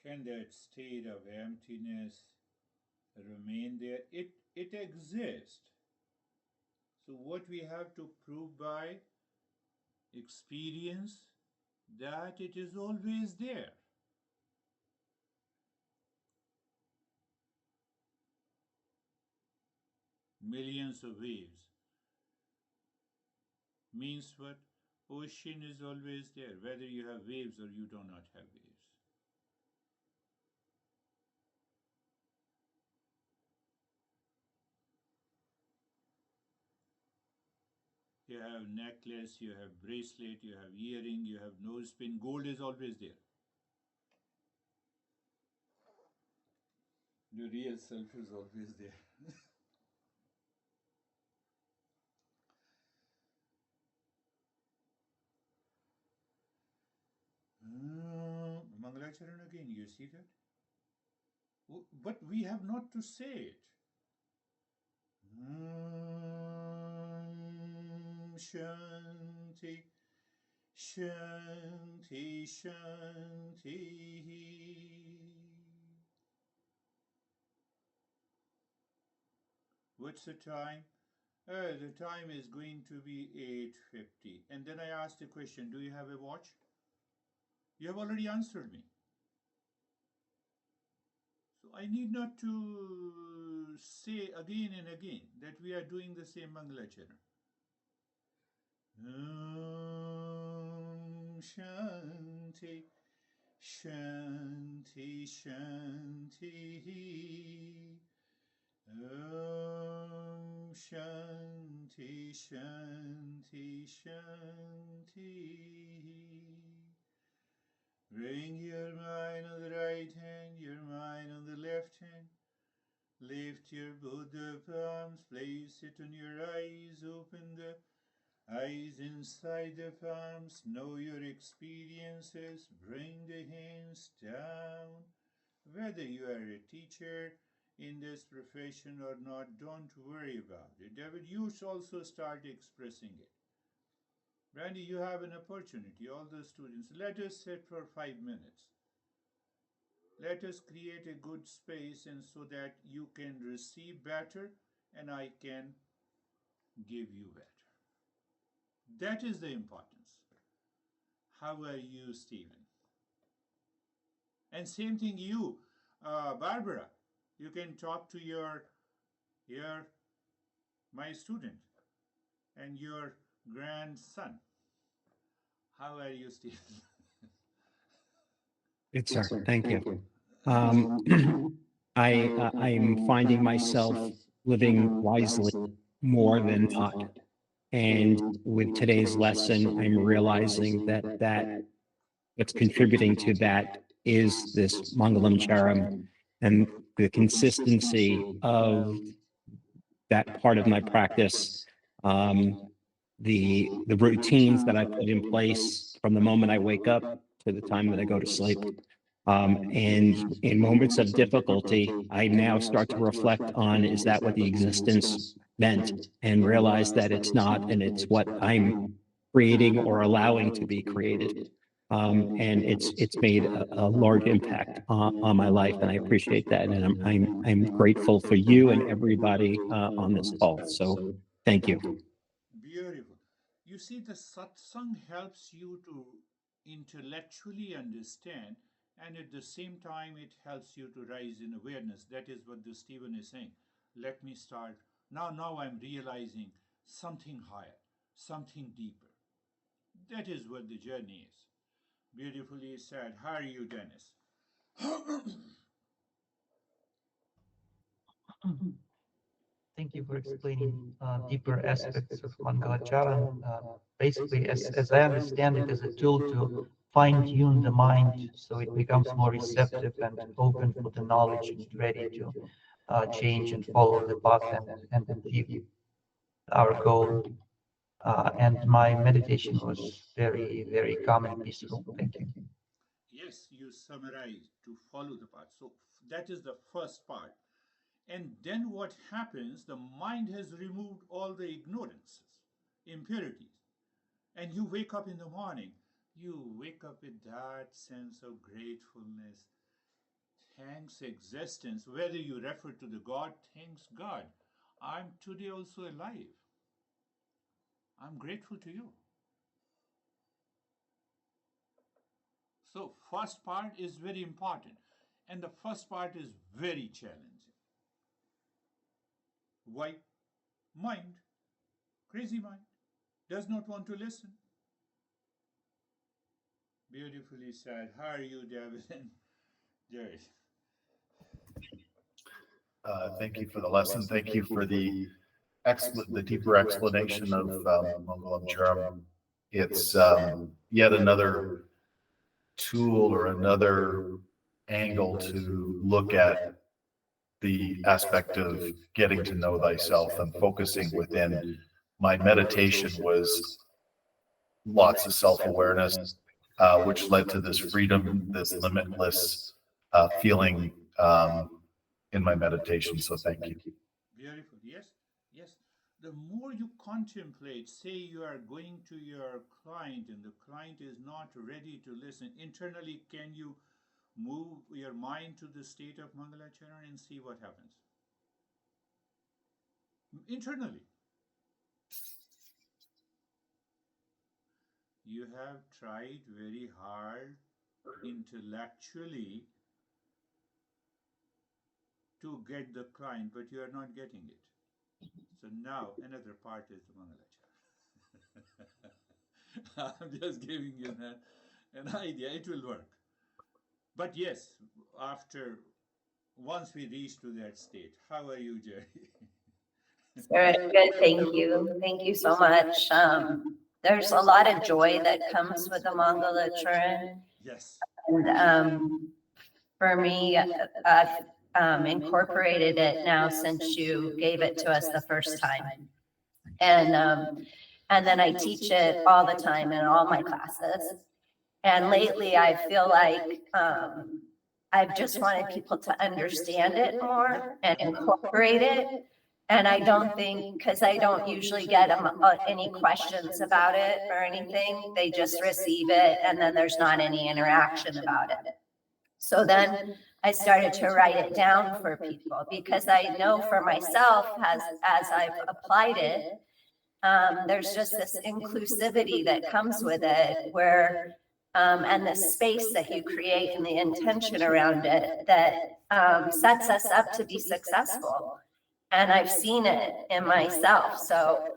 Can that state of emptiness remain there? It exists. So what we have to prove by experience, that it is always there. Millions of waves means what? Ocean is always there, whether you have waves or you do not have waves. You have necklace, you have bracelet, you have earring, you have nose pin. Gold is always there. The real self is always there. Mangalacharan again, you see that? But we have not to say it. Shanti, Shanti, Shanti. What's the time? The time is going to be 8:50. And then I asked the question, do you have a watch? You have already answered me. So I need not to say again and again that we are doing the same Mangalacharan. Shanti, Shanti, Shanti. Shanti, Shanti, Shanti. Bring your mind on the right hand, your mind on the left hand. Lift your Buddha palms, place it on your eyes, open the eyes inside the palms, know your experiences, bring the hands down. Whether you are a teacher in this profession or not, don't worry about it. David, you should also start expressing it. Randy, you have an opportunity, all the students. Let us sit for 5 minutes. Let us create a good space and so that you can receive better and I can give you better. That is the importance. How are you, Stephen? And same thing you, Barbara. You can talk to your my student and your grandson. How are you, Stephen? Good, sir. Thank you. I'm finding myself living wisely more than not. And with today's lesson, I'm realizing that what's contributing to that is this Mangalam Charam and the consistency of that part of my practice. The routines that I put in place from the moment I wake up to the time that I go to sleep. And in moments of difficulty, I now start to reflect on, is that what the existence meant? And realize that it's not, and it's what I'm creating or allowing to be created. And it's made a large impact on my life, and I appreciate that. And I'm grateful for you and everybody on this call. So thank you. Beautiful. You see, the satsang helps you to intellectually understand, and at the same time, it helps you to rise in awareness. That is what the Stephen is saying. Let me start. Now I'm realizing something higher, something deeper. That is what the journey is. Beautifully said. How are you, Dennis? Thank you for explaining deeper aspects of Mangalacharan. Basically, as I understand it, as a tool to fine-tune the mind so it becomes more receptive and open for the knowledge and ready to change and follow the path and achieve our goal. And my meditation was very, very calm and peaceful. Thank you. Yes, you summarize to follow the path. So that is the first part. And then what happens? The mind has removed all the ignorances, impurities. And you wake up in the morning. You wake up with that sense of gratefulness. Thanks existence. Whether you refer to the God, thanks God. I'm today also alive. I'm grateful to you. So first part is very important. And the first part is very challenging. Why? Mind, crazy mind, does not want to listen. Beautifully said. How are you, David and Jerry? Thank you for the lesson. Thank you for the deeper explanation of Mangalam Charam. It's yet another tool or another angle to look at the aspect of getting to know thyself and focusing within. My meditation was lots of self-awareness, which led to this freedom, this limitless feeling in my meditation. So thank you. Beautiful. Yes, yes. The more you contemplate, say you are going to your client and the client is not ready to listen, internally, can you move your mind to the state of Mangalacharan and see what happens? Internally. You have tried very hard intellectually to get the client, but you are not getting it. So now another part is the Mangalachar. I'm just giving you an idea. It will work. But yes, after once we reach to that state, how are you, Jerry? Very good. Thank you. Thank you so much. There's a lot of joy that comes with the Mangala Charan. Yes. And for me, incorporated it now since you gave it to us the first time. And then I teach it all the time in all my classes. And lately I feel like I've just wanted people to understand it more and incorporate it. And I don't think, because I don't usually get them any questions about it or anything, they just receive it and then there's not any interaction about it. So then I started to write it down for people, because I know for myself, as I've applied it, there's just this inclusivity that comes with it, where and the space that you create and the intention around it that sets us up to be successful. And I've seen it in myself. So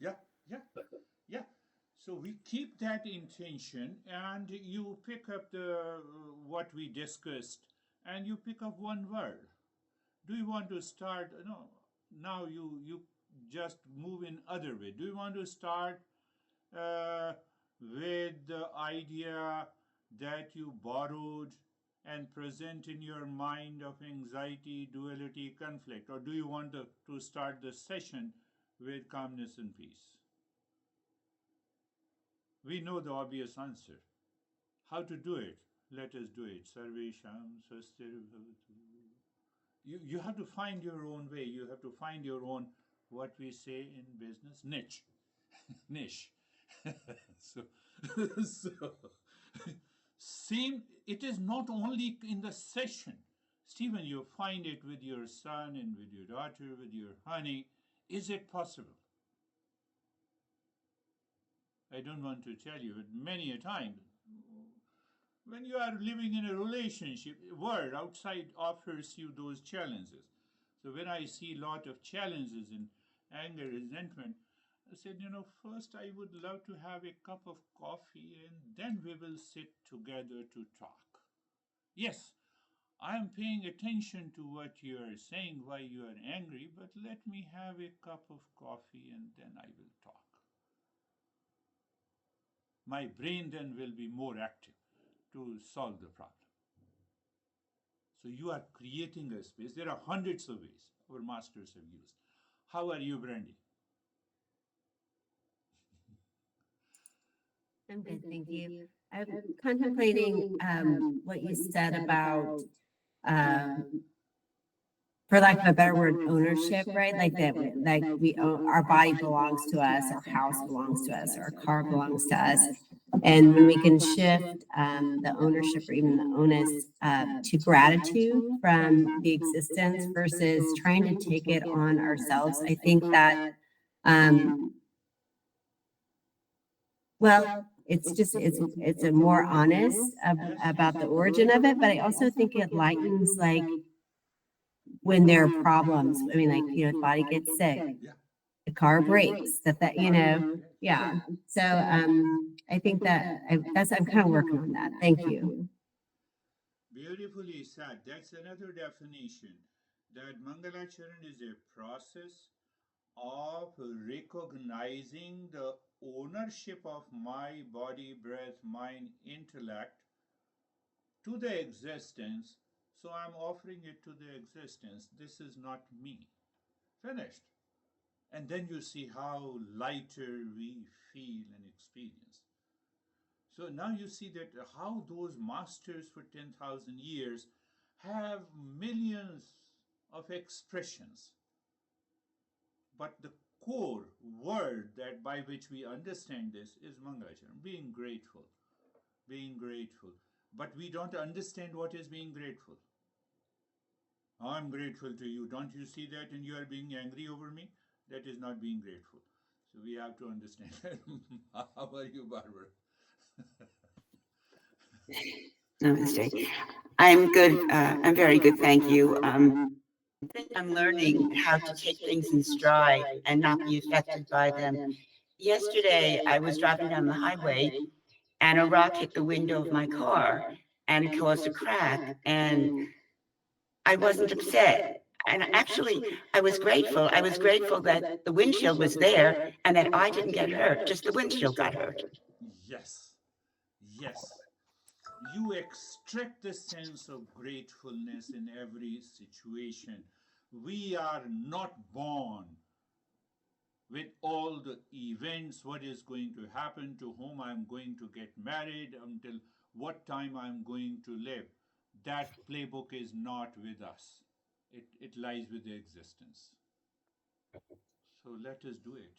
yeah. So we keep that intention, and you pick up the what we discussed, and you pick up one word. Do you want to start? No, now you just move in other way. Do you want to start with the idea that you borrowed and present in your mind of anxiety, duality, conflict, or do you want to start the session with calmness and peace? We know the obvious answer. How to do it? Let us do it. Sarvesham swastir bhavatu. You have to find your own way. You have to find your own, what we say in business, niche. Niche. so, so same, it is not only in the session. Stephen, you find it with your son and with your daughter, with your honey. Is it possible? I don't want to tell you, but many a time, when you are living in a relationship, world outside offers you those challenges. So when I see a lot of challenges in anger, resentment, I said, first I would love to have a cup of coffee and then we will sit together to talk. Yes, I am paying attention to what you are saying, why you are angry, but let me have a cup of coffee and then I will talk. My brain then will be more active to solve the problem. So you are creating a space. There are hundreds of ways our masters have used. How are you, Brandy? I'm good, thank you. I'm contemplating what you said about, for lack of a better word, ownership, right? Like that, like we own, our body belongs to us, our house belongs to us, our car belongs to us. And when we can shift the ownership or even the onus to gratitude from the existence versus trying to take it on ourselves, I think that, well, it's a more honest about the origin of it, but I also think it lightens, like, when there are problems. I mean, like, the body gets sick, the car breaks, yeah. So I think that I'm kind of working on that. Thank you. Beautifully said. That's another definition, that Mangalacharan is a process of recognizing the ownership of my body, breath, mind, intellect to the existence. So I'm offering it to the existence. This is not me. Finished. And then you see how lighter we feel and experience. So now you see that how those masters for 10,000 years have millions of expressions. But the core word that by which we understand this is Mangalacharan, being grateful. Being grateful. But we don't understand what is being grateful. I'm grateful to you. Don't you see that? And you are being angry over me? That is not being grateful. So we have to understand that. How are you, Barbara? Namaste. I'm good. I'm very good. Thank you. I'm learning how to take things in stride and not be affected by them. Yesterday, I was driving down the highway and a rock hit the window of my car and it caused a crack. And I wasn't upset. And actually, I was grateful. I was grateful that the windshield was there and that I didn't get hurt. Just the windshield got hurt. Yes. Yes. you extract the sense of gratefulness in every situation. We are not born with all the events, what is going to happen, to whom I'm going to get married, until what time I'm going to live. That playbook is not with us. It lies with the existence. So let us do it.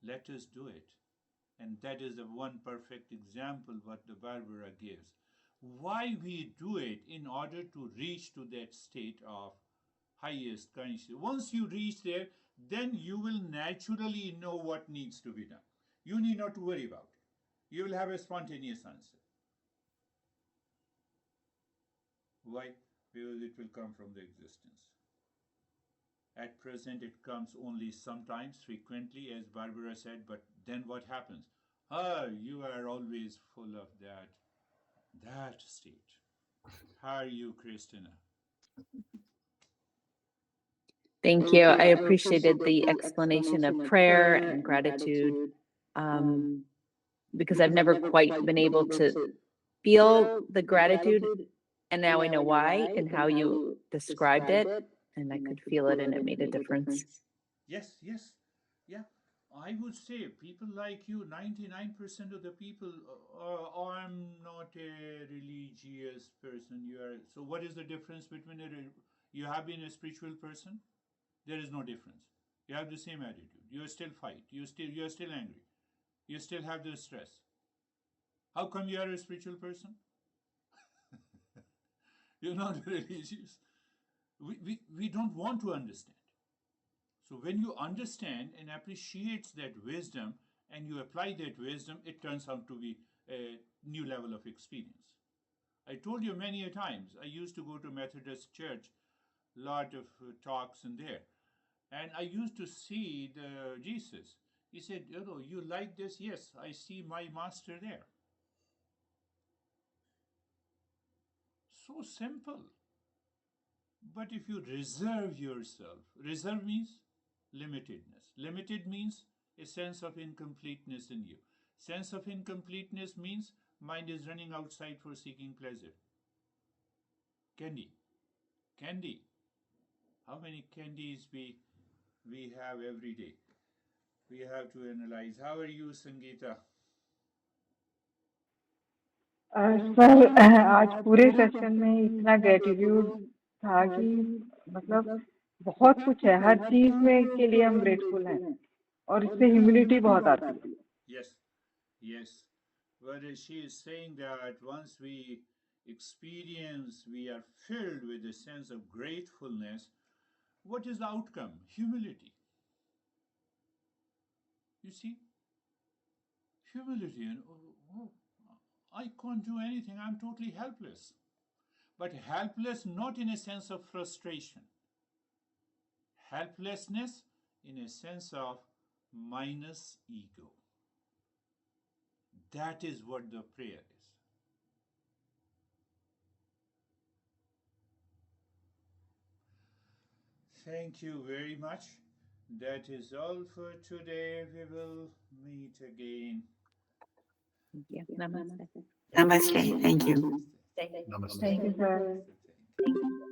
Let us do it. And that is the one perfect example what the Barbara gives. Why we do it in order to reach to that state of highest consciousness. Once you reach there, then you will naturally know what needs to be done. You need not to worry about it. You will have a spontaneous answer. Why? Because it will come from the existence. At present, it comes only sometimes, frequently, as Barbara said, but then what happens? You are always full of that state. How are you, Christina? Thank you. I appreciated the explanation of prayer and gratitude because I've never quite been able to feel the gratitude. And now I know why and how you described it. And I could feel it and it made a difference. Yes, yes. Yeah. I would say people like you, 99% of the people, I'm not a religious person. You are. So what is the difference between you have been a spiritual person? There is no difference. You have the same attitude. You still fight. You are still angry. You still have the stress. How come you are a spiritual person? You're not religious. We don't want to understand. So when you understand and appreciate that wisdom and you apply that wisdom, it turns out to be a new level of experience. I told you many a times, I used to go to Methodist church, lot of talks in there. And I used to see the Jesus. He said, you like this? Yes, I see my master there. So simple. But if you reserve yourself, reserve means limitedness. Limited means a sense of incompleteness in you. Sense of incompleteness means mind is running outside for seeking pleasure. Candy. How many candies we have every day? We have to analyze. How are you, Sangeeta? Sir आज पूरे session में इतना gratitude था कि मतलब बहुत कुछ है, हर चीज में के लिए हम ग्रेटफुल हैं और इससे ह्यूमिलिटी बहुत आती है. Yes. But she is saying that once we experience, we are filled with a sense of gratefulness. What is the outcome? Humility. You see? Humility. And I can't do anything. I'm totally helpless. But helpless not in a sense of frustration. Helplessness in a sense of minus ego. That is what the prayer is. Thank you very much. That is all for today. We will meet again. Yeah, namaste. Namaste. Thank you. Namaste. Thank you, sir. Thank you.